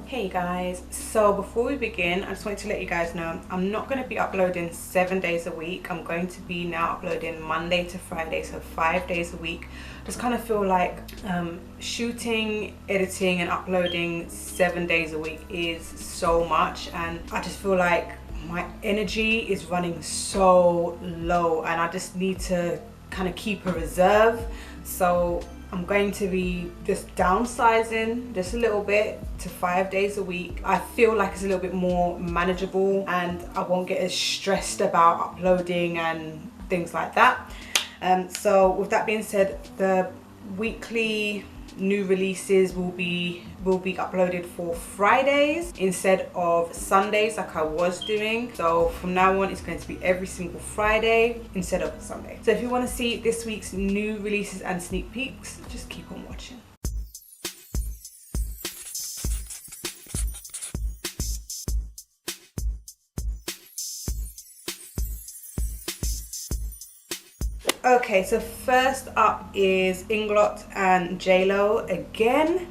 Hey guys, so before we begin, I just wanted to let you guys know I'm not going to be uploading 7 days a week. I'm going to be now uploading Monday to Friday, so 5 days a week. Just kind of feel like shooting, editing and uploading 7 days a week is so much, and I just feel like my energy is running so low and I just need to kind of keep a reserve. So I'm going to be just downsizing just a little bit to 5 days a week. I feel like it's a little bit more manageable and I won't get as stressed about uploading and things like that. So with that being said, the weekly new releases will be uploaded for Fridays instead of Sundays like I was doing. So from now on it's going to be every single Friday instead of Sunday. So if you want to see this week's new releases and sneak peeks, just keep on watching. Okay, so first up is Inglot and J-Lo again.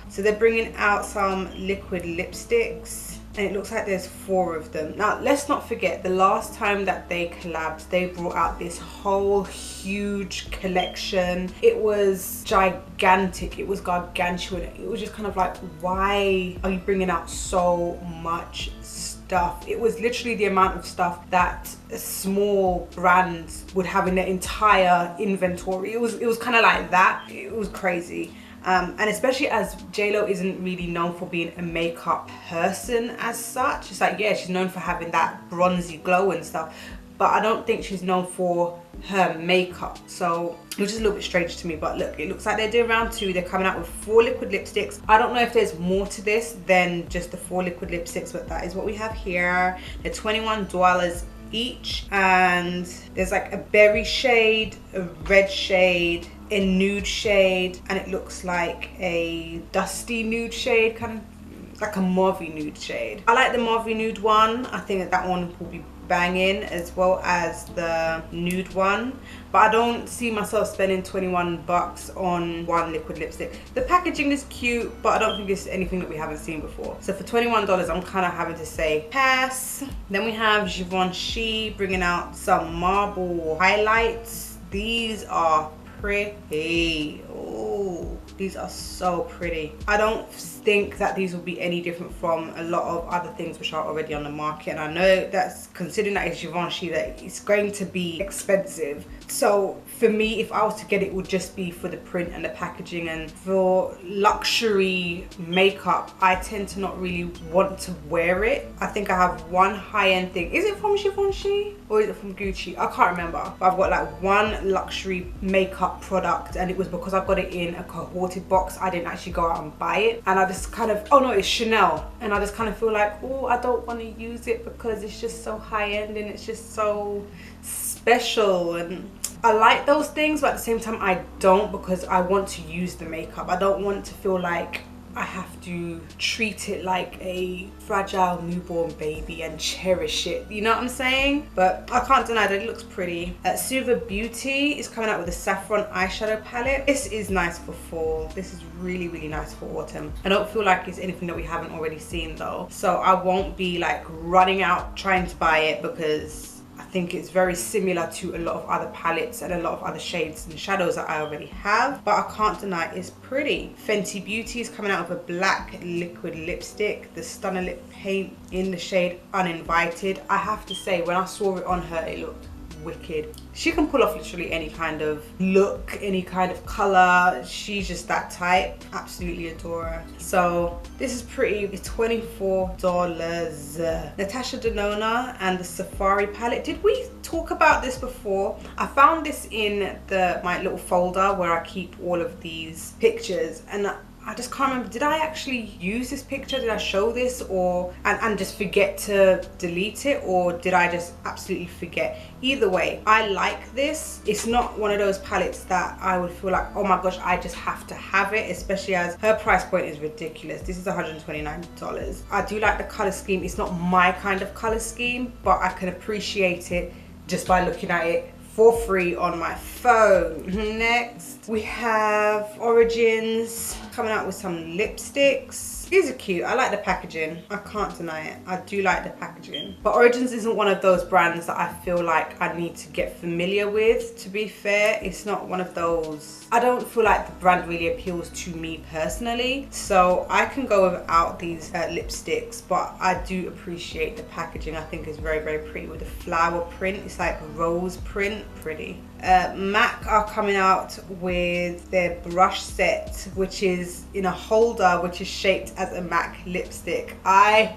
So they're bringing out some liquid lipsticks and it looks like there's 4 of them. Now let's not forget, the last time that they collabed, they brought out this whole huge collection. It was gigantic, it was gargantuan. It was just kind of like, why are you bringing out so much stuff? It was literally the amount of stuff that a small brand would have in their entire inventory. It was kind of like that. It was crazy. And especially as J-Lo isn't really known for being a makeup person as such. It's like, yeah, she's known for having that bronzy glow and stuff, but I don't think she's known for her makeup. So which is a little bit strange to me. But look, it looks like they're doing round 2. They're coming out with 4 liquid lipsticks. I don't know if there's more to this than just the 4 liquid lipsticks, but that is what we have here. They're $21 each, and there's like a berry shade, a red shade, a nude shade, and it looks like a dusty nude shade, kind of like a mauve nude shade. I like the mauve nude one. I think that one will be banging, as well as the nude one, but I don't see myself spending 21 bucks on one liquid lipstick. The packaging is cute, but I don't think it's anything that we haven't seen before. So for $21 I'm kind of having to say pass. Then we have Givenchy bringing out some marble highlights. These are pretty. Oh, these are so pretty. I don't think that these will be any different from a lot of other things which are already on the market, and I know that's, considering that it's Givenchy, that it's going to be expensive. So for me, if I was to get it, it would just be for the print and the packaging. And for luxury makeup, I tend to not really want to wear it. I think I have one high-end thing. Is it from Givenchy or is it from Gucci? I can't remember, but I've got like one luxury makeup product, and it was because I got it in a cohorted box. I didn't actually go out and buy it, and I just kind of, oh no, it's Chanel, and I just kind of feel like, oh, I don't want to use it because it's just so high-end and it's just so special. And I like those things, but at the same time I don't, because I want to use the makeup. I don't want to feel like I have to treat it like a fragile newborn baby and cherish it, you know what I'm saying? But I can't deny that it looks pretty. Suva Beauty is coming out with a saffron eyeshadow palette. This is nice for fall. This is really nice for autumn. I don't feel like it's anything that we haven't already seen though, so I won't be like running out trying to buy it, because I think it's very similar to a lot of other palettes and a lot of other shades and shadows that I already have, but I can't deny it's pretty. Fenty Beauty is coming out with a black liquid lipstick, the Stunner Lip Paint in the shade Uninvited. I have to say, when I saw it on her, it looked wicked. She can pull off literally any kind of look, any kind of color. She's just that type. Absolutely adore her. So this is pretty. It's $24. Natasha De Nona and the Safari palette. Did we talk about this before? I found this in my little folder where I keep all of these pictures, and I just can't remember, did I actually use this picture? Did I show this, or and just forget to delete it, or did I just absolutely forget? Either way, I like this. It's not one of those palettes that I would feel like, oh my gosh, I just have to have it, especially as her price point is ridiculous. This is $129. I do like the color scheme. It's not my kind of color scheme, but I can appreciate it just by looking at it for free on my phone. Next we have Origins coming out with some lipsticks. These are cute. I like the packaging. I can't deny it. I do like the packaging. But Origins isn't one of those brands that I feel like I need to get familiar with, to be fair. It's not one of those. I don't feel like the brand really appeals to me personally. So I can go without these lipsticks, but I do appreciate the packaging. I think it's very, very pretty with the flower print. It's like rose print. Pretty. MAC are coming out with their brush set, which is in a holder which is shaped as a MAC lipstick. I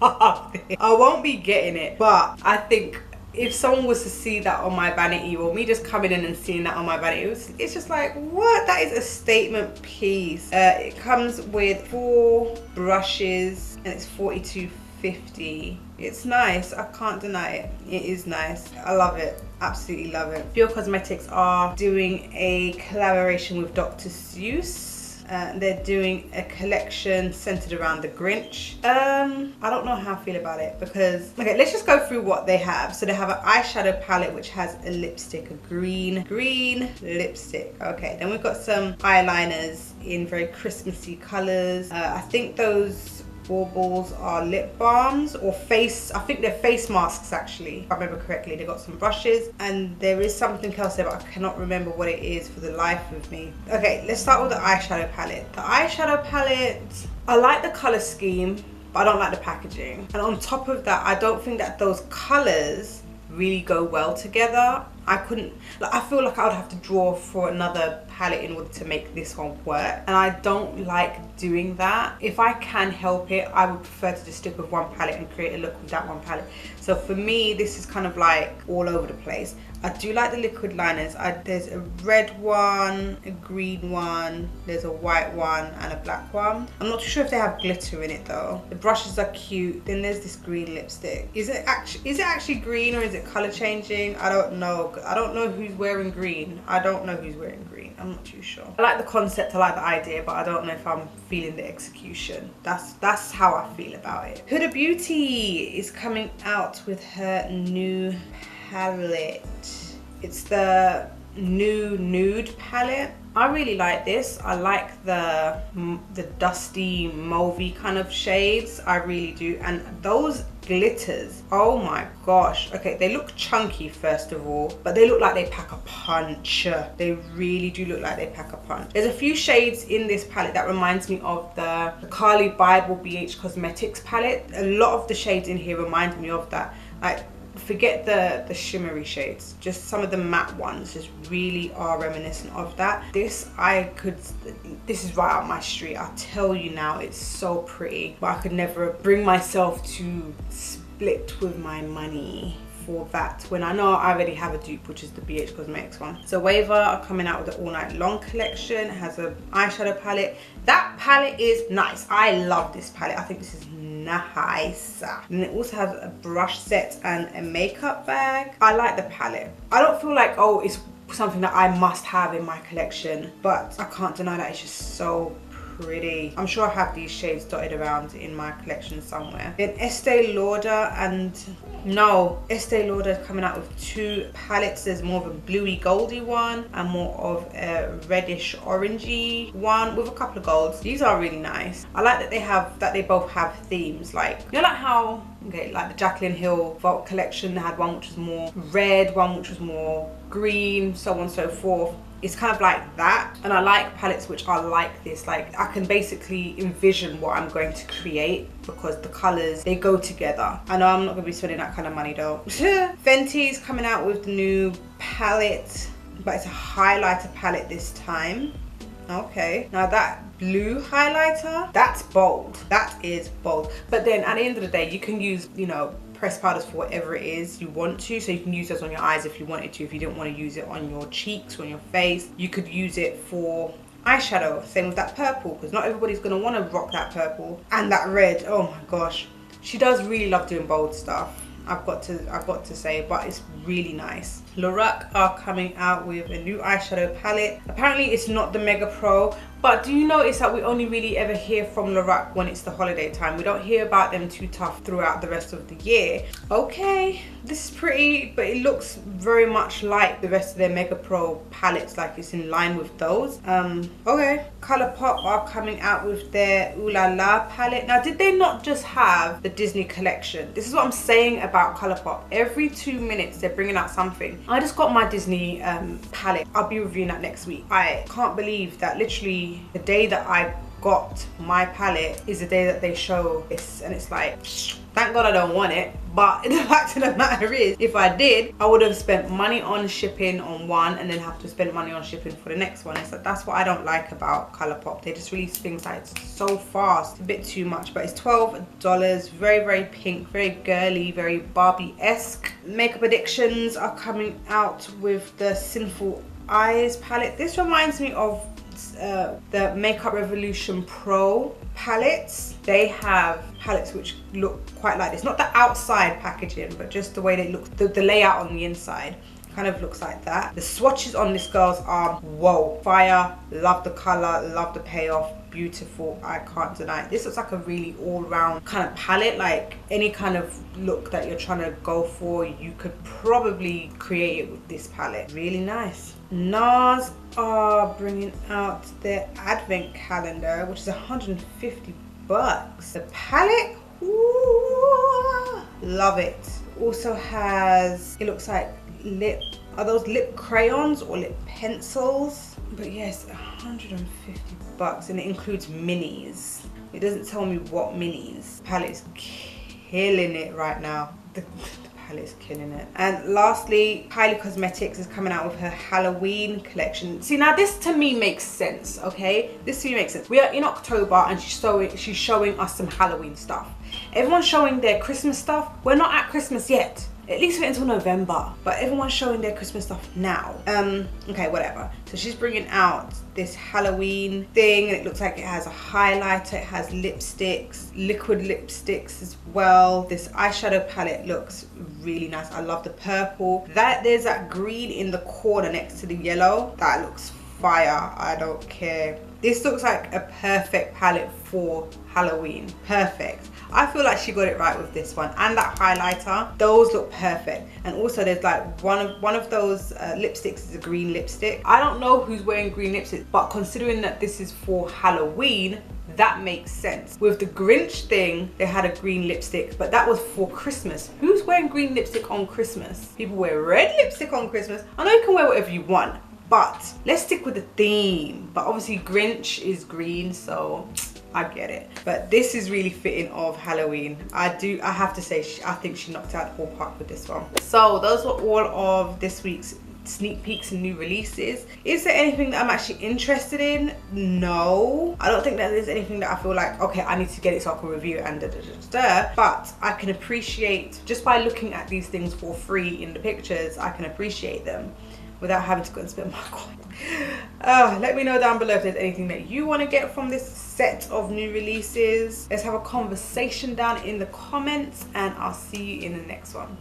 love it. I won't be getting it, but I think if someone was to see that on my vanity, or me just coming in and seeing that on my vanity, it's just like, what? That is a statement piece. It comes with 4 brushes and it's $42.50. It's nice. I can't deny it. It is nice. I love it. Absolutely love it. Pure Cosmetics are doing a collaboration with Dr. Seuss. They're doing a collection centered around the Grinch. I don't know how I feel about it because, okay, let's just go through what they have. So they have an eyeshadow palette which has a lipstick, a green lipstick. Okay, then we've got some eyeliners in very Christmassy colors. I think those baubles are lip balms or face, I think they're face masks actually, if I remember correctly. They got some brushes and there is something else there, but I cannot remember what it is for the life of me. Okay, let's start with the eyeshadow palette. The eyeshadow palette, I like the color scheme, but I don't like the packaging. And on top of that, I don't think that those colors really go well together. I couldn't, like, I feel like I would have to draw for another palette in order to make this one work, and I don't like doing that. If I can help it, I would prefer to just stick with one palette and create a look with that one palette. So for me, this is kind of like all over the place. I do like the liquid liners. There's a red one, a green one, there's a white one and a black one. I'm not too sure if they have glitter in it though. The brushes are cute. Then there's this green lipstick. Is it actually green or is it color changing? I don't know. I don't know who's wearing green. I don't know who's wearing green. I'm not too sure. I like the concept, I like the idea, but I don't know if I'm feeling the execution. That's how I feel about it. Huda Beauty is coming out with her new palette. It's the new nude palette. I really like this. I like the dusty mauvey kind of shades. I really do. And those glitters, oh my gosh. Okay, they look chunky first of all, but they look like they pack a punch. They really do look like they pack a punch. There's a few shades in this palette that reminds me of the Carly Bible BH Cosmetics palette. A lot of the shades in here remind me of that. Like, forget the shimmery shades, just some of the matte ones just really are reminiscent of that. This is right up my street. I'll tell you now, it's so pretty, but I could never bring myself to split with my money for that when I know I already have a dupe, which is the BH Cosmetics one. So Waiver are coming out with the All Night Long collection. It has an eyeshadow palette. That palette is nice. I love this palette. I think this is nice. And it also has a brush set and a makeup bag. I like the palette. I don't feel like, oh, it's something that I must have in my collection, but I can't deny that it's just so pretty. I'm sure I have these shades dotted around in my collection somewhere. Then Este Lauder Este Lauder is coming out with 2 palettes. There's more of a bluey goldy one and more of a reddish orangey one with a couple of golds. These are really nice. I like that they both have themes, like, you know, like how, okay, like the Jaclyn Hill Vault collection, they had one which was more red, one which was more green, so on and so forth. It's kind of like that, and I like palettes which are like this. Like, I can basically envision what I'm going to create because the colors, they go together. I know I'm not gonna be spending that kind of money though. Fenty is coming out with the new palette, but it's a highlighter palette this time. Okay, now that blue highlighter, that's bold. That is bold. But then at the end of the day, you can use, you know, pressed powders for whatever it is you want to. So you can use those on your eyes if you wanted to. If you didn't want to use it on your cheeks or on your face, you could use it for eyeshadow. Same with that purple, because not everybody's going to want to rock that purple. And that red, oh my gosh. She does really love doing bold stuff. I've got to say, but it's really nice. Lorac are coming out with a new eyeshadow palette. Apparently it's not the Mega Pro, But do you notice that we only really ever hear from Lorac when it's the holiday time? We don't hear about them too tough throughout the rest of the year. Okay, this is pretty, but it looks very much like the rest of their Mega Pro palettes, like it's in line with those. Okay, Colorpop are coming out with their Ooh La La palette. Now, did they not just have the Disney collection? This is what I'm saying about Colorpop. Every 2 minutes they're bringing out something. I just got my Disney palette. I'll be reviewing that next week. I can't believe that literally the day that I got my palette is the day that they show this, and it's like, thank God I don't want it. But the fact of the matter is, if I did, I would have spent money on shipping on one and then have to spend money on shipping for the next one. It's like, that's what I don't like about Colorpop. They just release things like so fast, a bit too much. But it's $12, very, very pink, very girly, very Barbie-esque. Makeup Addictions are coming out with the Sinful Eyes palette. This reminds me of the Makeup Revolution Pro palettes. They have palettes which look quite like this, not the outside packaging, but just the way they look, the layout on the inside kind of looks like that. The swatches on this girl's arm, whoa, fire. Love the color, love the payoff, beautiful, I can't deny it. This looks like a really all-round kind of palette. Like any kind of look that you're trying to go for, you could probably create it with this palette. Really nice. NARS are bringing out their advent calendar, which is 150 bucks. The palette, ooh, love it. Also has, it looks like lip, are those lip crayons or lip pencils? But yes, 150 bucks, and it includes minis. It doesn't tell me what minis. The palette is killing it right now. The palette's killing it. And lastly, Kylie Cosmetics is coming out with her Halloween collection. See, now this to me makes sense, okay? This to me makes sense. We are in October and she's showing us some Halloween stuff. Everyone's showing their Christmas stuff. We're not at Christmas yet. At least wait until November, but everyone's showing their Christmas stuff now. Okay, whatever. So she's bringing out this Halloween thing, and it looks like it has a highlighter, it has lipsticks, liquid lipsticks as well. This eyeshadow palette looks really nice. I love the purple. There's that green in the corner next to the yellow. That looks fire. I don't care. This looks like a perfect palette for Halloween. Perfect. I feel like she got it right with this one, and that highlighter, those look perfect. And also there's like one of those lipsticks is a green lipstick. I don't know who's wearing green lipstick, but considering that this is for Halloween, that makes sense. With the Grinch thing, they had a green lipstick, but that was for Christmas. Who's wearing green lipstick on Christmas? People wear red lipstick on Christmas. I know you can wear whatever you want, but let's stick with the theme. But obviously Grinch is green, so I get it. But this is really fitting of Halloween. I have to say, I think she knocked out the ballpark with this one. So those were all of this week's sneak peeks and new releases. Is there anything that I'm actually interested in? No, I don't think that there's anything that I feel like, okay, I need to get it so I can review it and but I can appreciate, just by looking at these things for free in the pictures, I can appreciate them without having to go and spend my coin. Let me know down below if there's anything that you want to get from this set of new releases. Let's have a conversation down in the comments, and I'll see you in the next one.